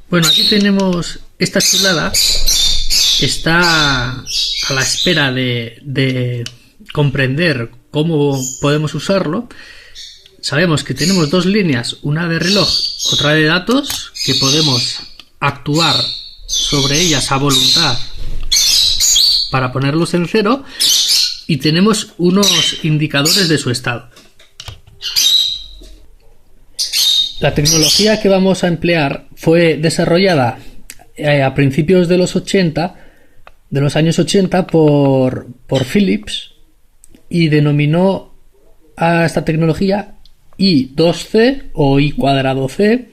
Bueno, aquí tenemos esta chulada. Está a la espera de comprender cómo podemos usarlo. Sabemos que tenemos dos líneas, una de reloj, otra de datos, que podemos actuar sobre ellas a voluntad para ponerlos en cero, y tenemos unos indicadores de su estado. La tecnología que vamos a emplear fue desarrollada a principios de los años 80 por Philips, y denominó a esta tecnología I2C o I²C,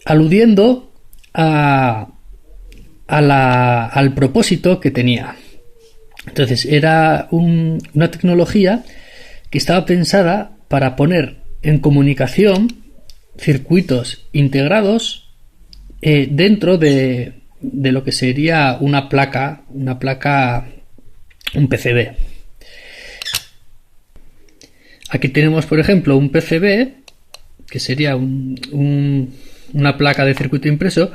aludiendo al propósito que tenía. Entonces era una tecnología que estaba pensada para poner en comunicación circuitos integrados dentro de lo que sería una placa, un PCB. Aquí tenemos, por ejemplo, un PCB, que sería una placa de circuito impreso.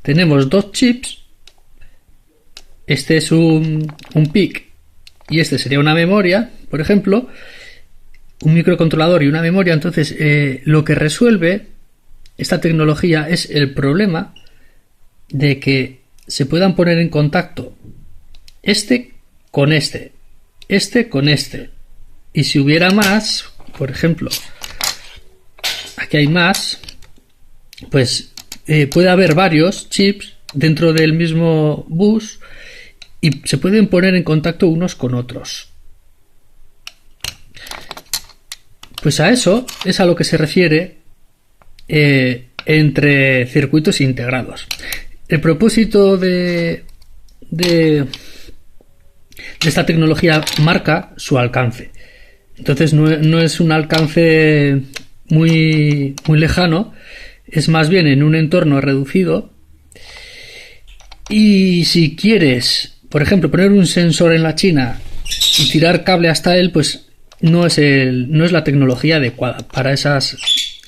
Tenemos dos chips. Este es un PIC y este sería una memoria, por ejemplo, un microcontrolador y una memoria. Entonces, lo que resuelve esta tecnología es el problema de que se puedan poner en contacto este con este con este. Y si hubiera más, por ejemplo, aquí hay más, pues puede haber varios chips dentro del mismo bus y se pueden poner en contacto unos con otros. Pues a eso es a lo que se refiere entre circuitos integrados. El propósito de esta tecnología marca su alcance. Entonces no es un alcance muy lejano, es más bien en un entorno reducido. Y si quieres, por ejemplo, poner un sensor en la China y tirar cable hasta él, pues no es la tecnología adecuada. Para esas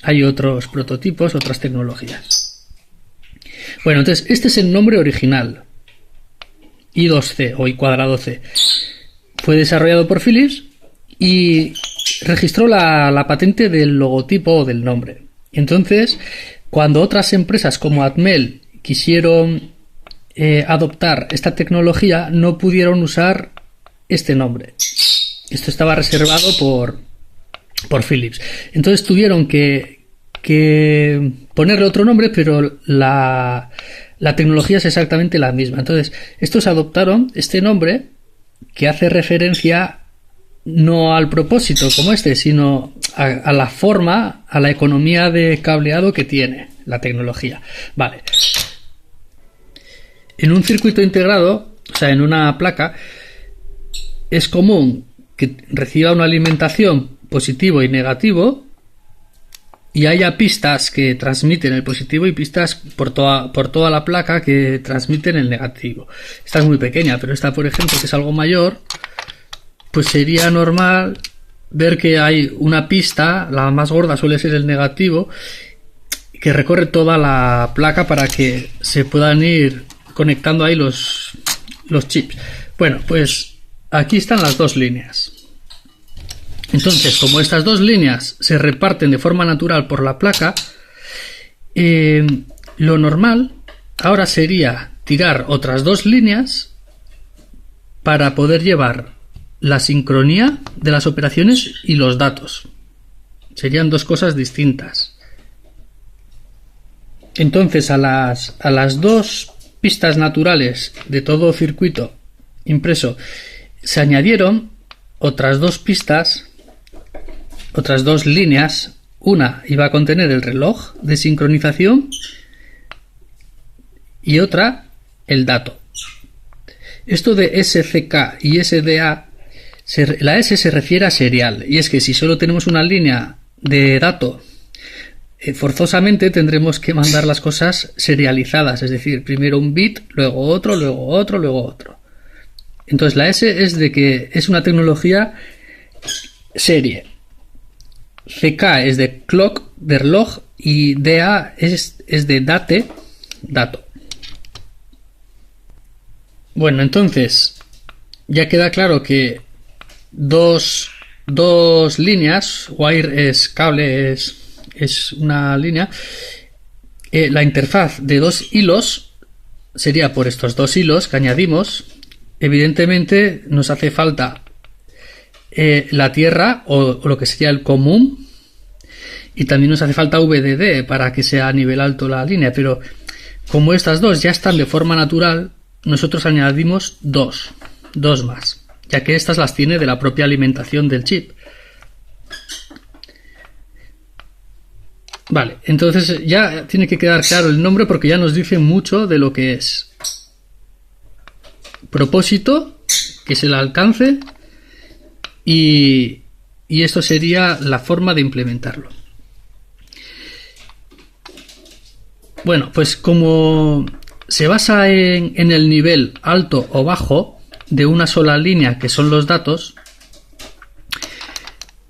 hay otros prototipos, otras tecnologías. Bueno, entonces este es el nombre original, I2C o I²C. Fue desarrollado por Philips y registró la patente del logotipo o del nombre. Entonces, cuando otras empresas como Atmel quisieron adoptar esta tecnología, no pudieron usar este nombre. Esto estaba reservado por Philips. Entonces tuvieron que ponerle otro nombre, pero la tecnología es exactamente la misma. Entonces, estos adoptaron este nombre que hace referencia no al propósito como este, sino a la forma, a la economía de cableado que tiene la tecnología. Vale. En un circuito integrado, o sea, en una placa, es común que reciba una alimentación positivo y negativo, y haya pistas que transmiten el positivo y pistas por toda la placa que transmiten el negativo. Esta es muy pequeña, pero esta, por ejemplo, que es algo mayor, pues sería normal ver que hay una pista, la más gorda suele ser el negativo, que recorre toda la placa para que se puedan ir conectando ahí los chips. Bueno, pues aquí están las dos líneas. Entonces, como estas dos líneas se reparten de forma natural por la placa, lo normal ahora sería tirar otras dos líneas para poder llevar la sincronía de las operaciones y los datos. Serían dos cosas distintas. Entonces, a las dos pistas naturales de todo circuito impreso se añadieron otras dos pistas, otras dos líneas. Una iba a contener el reloj de sincronización y otra el dato. Esto de SCK y SDA, la S se refiere a serial, y es que si solo tenemos una línea de dato, forzosamente tendremos que mandar las cosas serializadas, es decir, primero un bit, luego otro, luego otro, luego otro. Entonces la S es de que es una tecnología serie. CK es de clock, de reloj, y DA es de date, dato. Bueno, entonces ya queda claro que dos líneas, wire es cable, es una línea. La interfaz de dos hilos sería por estos dos hilos que añadimos. Evidentemente nos hace falta la tierra o lo que sería el común, y también nos hace falta VDD para que sea a nivel alto la línea, pero como estas dos ya están de forma natural, nosotros añadimos dos más, ya que estas las tiene de la propia alimentación del chip. Vale, entonces ya tiene que quedar claro el nombre porque ya nos dice mucho de lo que es. Propósito, que es el alcance, y esto sería la forma de implementarlo. Bueno, pues como se basa en el nivel alto o bajo de una sola línea, que son los datos,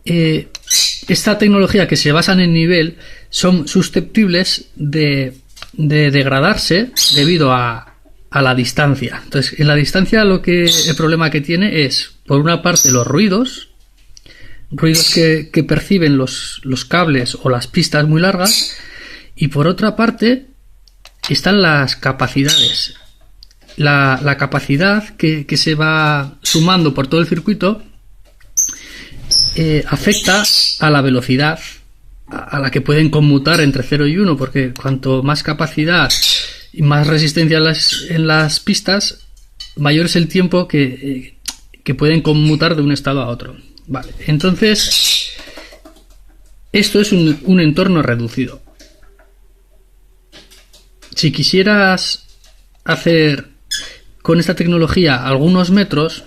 esta tecnología que se basa en el nivel son susceptibles de degradarse debido a la distancia. Entonces, en la distancia el problema que tiene es, por una parte, los ruidos que perciben los cables o las pistas muy largas, y por otra parte están las capacidades. La capacidad que se va sumando por todo el circuito afecta a la velocidad a la que pueden conmutar entre 0 y 1, porque cuanto más capacidad y más resistencia en las pistas, mayor es el tiempo que pueden conmutar de un estado a otro. Vale, entonces esto es un entorno reducido. Si quisieras hacer con esta tecnología algunos metros,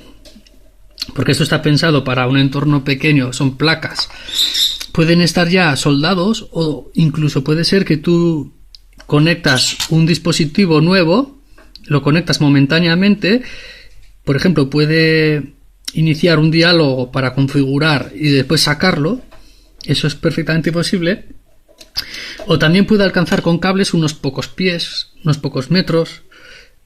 porque esto está pensado para un entorno pequeño, son placas, pueden estar ya soldados, o incluso puede ser que tú conectas un dispositivo nuevo, lo conectas momentáneamente, por ejemplo, puede iniciar un diálogo para configurar y después sacarlo, eso es perfectamente posible, o también puede alcanzar con cables unos pocos pies, unos pocos metros,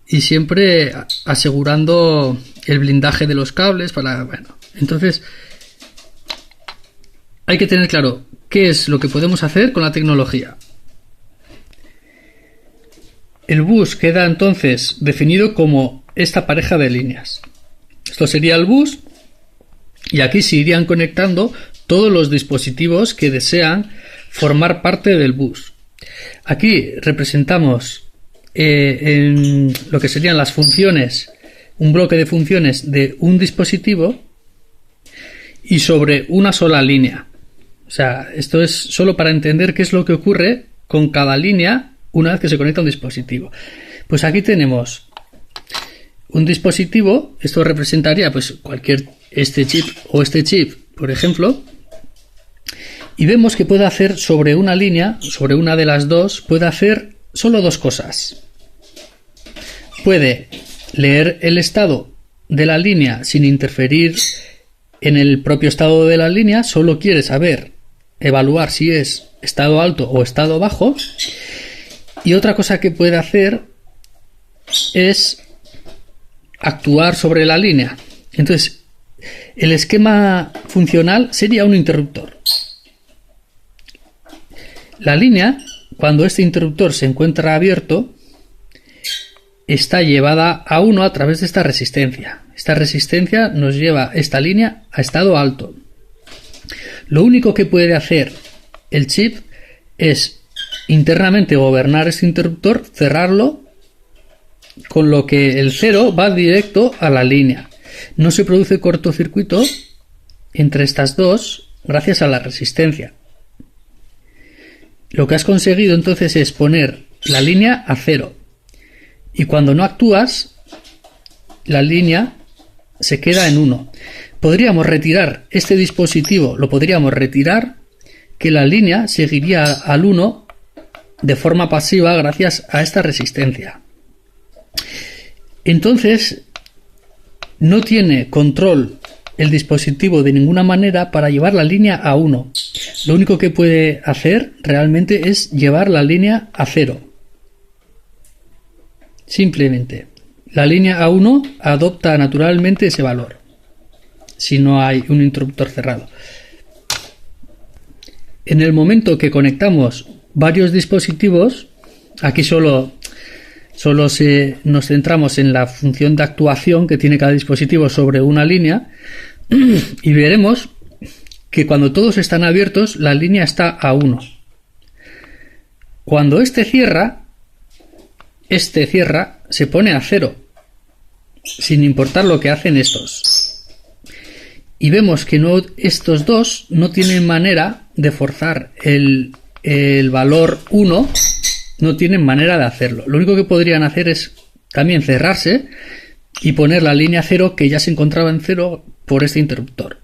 y siempre asegurando el blindaje de los cables para, bueno, entonces hay que tener claro qué es lo que podemos hacer con la tecnología. El bus queda entonces definido como esta pareja de líneas. Esto sería el bus, y aquí se irían conectando todos los dispositivos que desean formar parte del bus. Aquí representamos en lo que serían las funciones, un bloque de funciones de un dispositivo y sobre una sola línea. O sea, esto es solo para entender qué es lo que ocurre con cada línea una vez que se conecta a un dispositivo. Pues aquí tenemos un dispositivo, esto representaría pues este chip, por ejemplo, y vemos que puede hacer sobre una línea, sobre una de las dos, puede hacer solo dos cosas. Puede leer el estado de la línea sin interferir en el propio estado de la línea, solo quiere evaluar si es estado alto o estado bajo. Y otra cosa que puede hacer es actuar sobre la línea. Entonces, el esquema funcional sería un interruptor. La línea, cuando este interruptor se encuentra abierto, está llevada a 1 a través de esta resistencia. Esta resistencia nos lleva esta línea a estado alto. Lo único que puede hacer el chip es internamente gobernar este interruptor, cerrarlo, con lo que el 0 va directo a la línea. No se produce cortocircuito entre estas dos gracias a la resistencia. Lo que has conseguido entonces es poner la línea a 0. Y cuando no actúas, la línea se queda en 1. Podríamos retirar este dispositivo, lo podríamos retirar, que la línea seguiría al 1 de forma pasiva gracias a esta resistencia. Entonces, no tiene control el dispositivo de ninguna manera para llevar la línea a 1. Lo único que puede hacer realmente es llevar la línea a 0. Simplemente. La línea A1 adopta naturalmente ese valor, si no hay un interruptor cerrado. En el momento que conectamos varios dispositivos, aquí solo nos centramos en la función de actuación que tiene cada dispositivo sobre una línea, y veremos que cuando todos están abiertos, la línea está a 1. Cuando este cierra, se pone a 0, sin importar lo que hacen estos. Y vemos que estos dos no tienen manera de forzar el valor 1, no tienen manera de hacerlo. Lo único que podrían hacer es también cerrarse y poner la línea 0, que ya se encontraba en 0 por este interruptor.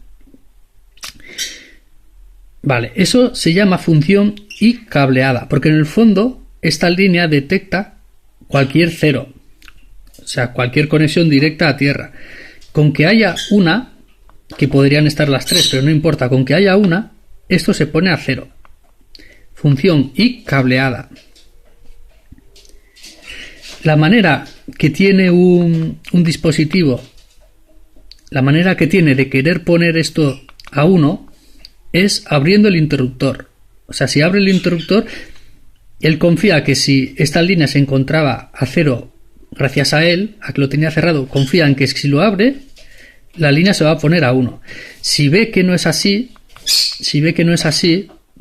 Vale, eso se llama función y cableada, porque en el fondo esta línea detecta cualquier 0, o sea, cualquier conexión directa a tierra. Con que haya una, que podrían estar las 3, pero no importa, con que haya una, esto se pone a 0. Función y cableada. La manera que tiene un dispositivo, la manera que tiene de querer poner esto a 1 es abriendo el interruptor. O sea, si abre el interruptor, él confía que si esta línea se encontraba a 0 gracias a él, a que lo tenía cerrado, confía en que si lo abre, la línea se va a poner a 1. Si ve que no es así,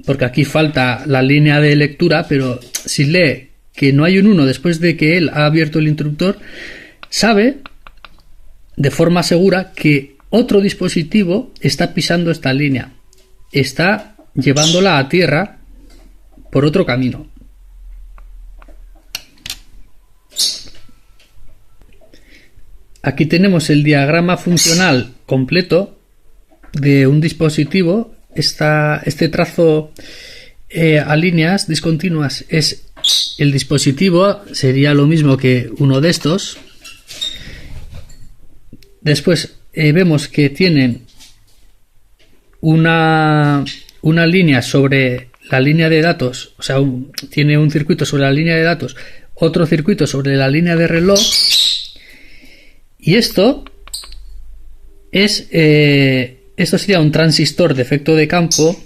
porque aquí falta la línea de lectura, pero si lee que no hay un 1 después de que él ha abierto el interruptor, sabe de forma segura que otro dispositivo está pisando esta línea, está llevándola a tierra por otro camino. Aquí tenemos el diagrama funcional completo de un dispositivo. Este trazo a líneas discontinuas es el dispositivo, sería lo mismo que uno de estos. Después vemos que tienen una línea sobre la línea de datos, o sea, tiene un circuito sobre la línea de datos, otro circuito sobre la línea de reloj, y esto sería un transistor de efecto de campo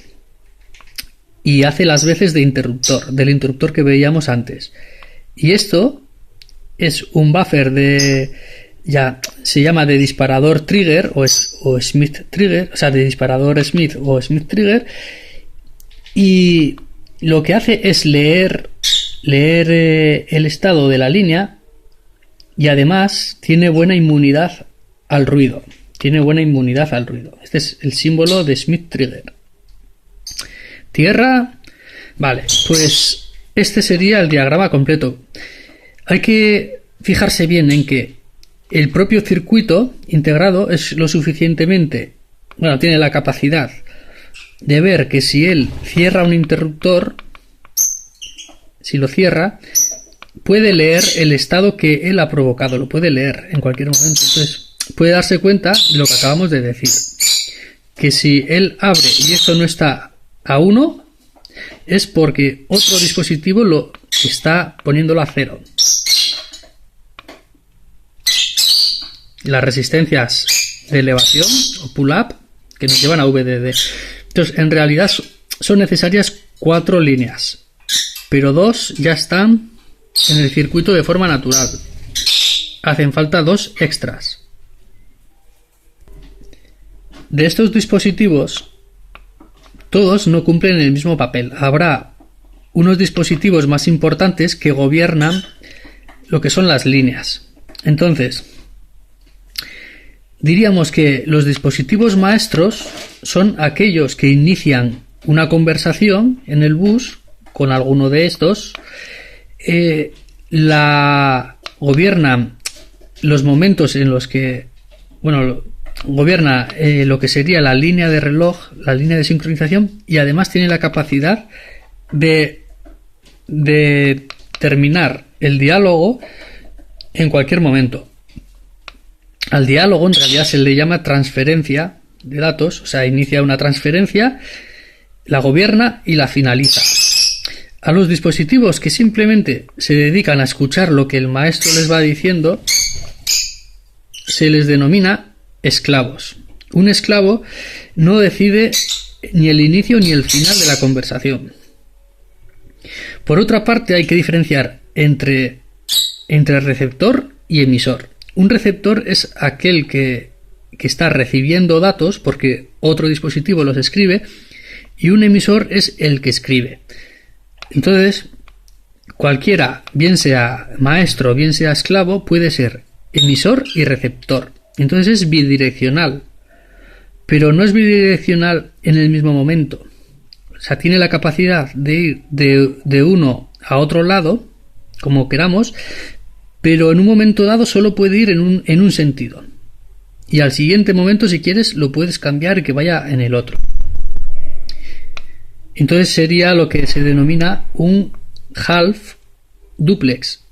y hace las veces de interruptor, del interruptor que veíamos antes. Y esto es un buffer se llama de disparador trigger o Smith trigger, o sea, de disparador Smith o Smith trigger, y lo que hace es leer el estado de la línea, y además tiene buena inmunidad al ruido. Este es el símbolo de Smith trigger. Tierra. Vale, pues este sería el diagrama completo. Hay que fijarse bien en que el propio circuito integrado es lo suficientemente, tiene la capacidad de ver que si él cierra un interruptor, si lo cierra, puede leer el estado que él ha provocado, lo puede leer en cualquier momento. Entonces puede darse cuenta de lo que acabamos de decir, que si él abre y esto no está a 1, es porque otro dispositivo lo está poniéndolo a 0. Las resistencias de elevación o pull-up que nos llevan a VDD. Entonces, en realidad son necesarias 4 líneas, pero 2 ya están en el circuito de forma natural. Hacen falta 2 extras. De estos dispositivos, todos no cumplen el mismo papel. Habrá unos dispositivos más importantes que gobiernan lo que son las líneas. Entonces, diríamos que los dispositivos maestros son aquellos que inician una conversación en el bus con alguno de estos, gobiernan los momentos en los que, gobierna lo que sería la línea de reloj, la línea de sincronización, y además tiene la capacidad de terminar el diálogo en cualquier momento. Al diálogo en realidad se le llama transferencia de datos, o sea, inicia una transferencia, la gobierna y la finaliza. A los dispositivos que simplemente se dedican a escuchar lo que el maestro les va diciendo, se les denomina esclavos. Un esclavo no decide ni el inicio ni el final de la conversación. Por otra parte, hay que diferenciar entre receptor y emisor. Un receptor es aquel que está recibiendo datos porque otro dispositivo los escribe, y un emisor es el que escribe. Entonces, cualquiera, bien sea maestro, bien sea esclavo, puede ser emisor y receptor. Entonces es bidireccional, pero no es bidireccional en el mismo momento. O sea, tiene la capacidad de ir de uno a otro lado, como queramos, pero en un momento dado solo puede ir en un sentido. Y al siguiente momento, si quieres, lo puedes cambiar y que vaya en el otro. Entonces sería lo que se denomina un half duplex.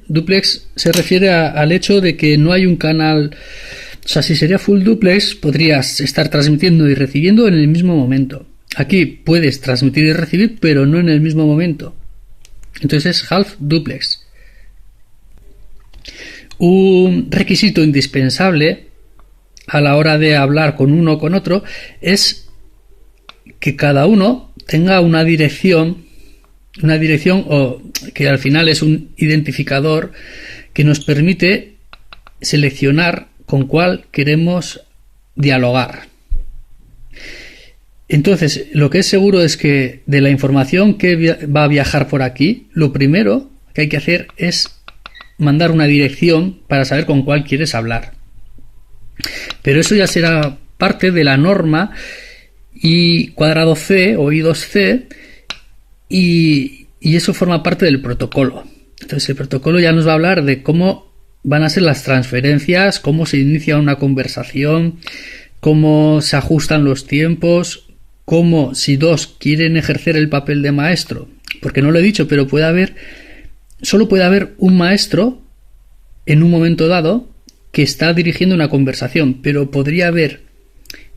Duplex se refiere al hecho de que no hay un canal. O sea, si sería full duplex, podrías estar transmitiendo y recibiendo en el mismo momento. Aquí puedes transmitir y recibir, pero no en el mismo momento. Entonces es half duplex. Un requisito indispensable a la hora de hablar con uno o con otro es que cada uno tenga una dirección o que al final es un identificador que nos permite seleccionar con cuál queremos dialogar. Entonces, lo que es seguro es que de la información que va a viajar por aquí, lo primero que hay que hacer es mandar una dirección para saber con cuál quieres hablar. Pero eso ya será parte de la norma I cuadrado C o I2C, y eso forma parte del protocolo. Entonces el protocolo ya nos va a hablar de cómo van a ser las transferencias, cómo se inicia una conversación, cómo se ajustan los tiempos, cómo si dos quieren ejercer el papel de maestro, porque no lo he dicho, pero solo puede haber un maestro en un momento dado que está dirigiendo una conversación, pero podría haber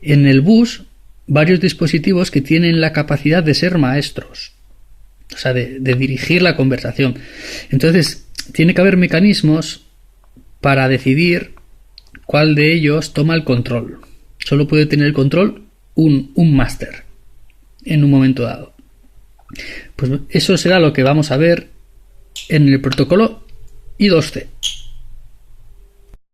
en el bus varios dispositivos que tienen la capacidad de ser maestros, o sea, de dirigir la conversación. Entonces, tiene que haber mecanismos para decidir cuál de ellos toma el control. Solo puede tener el control un máster en un momento dado. Pues eso será lo que vamos a ver en el protocolo I2C.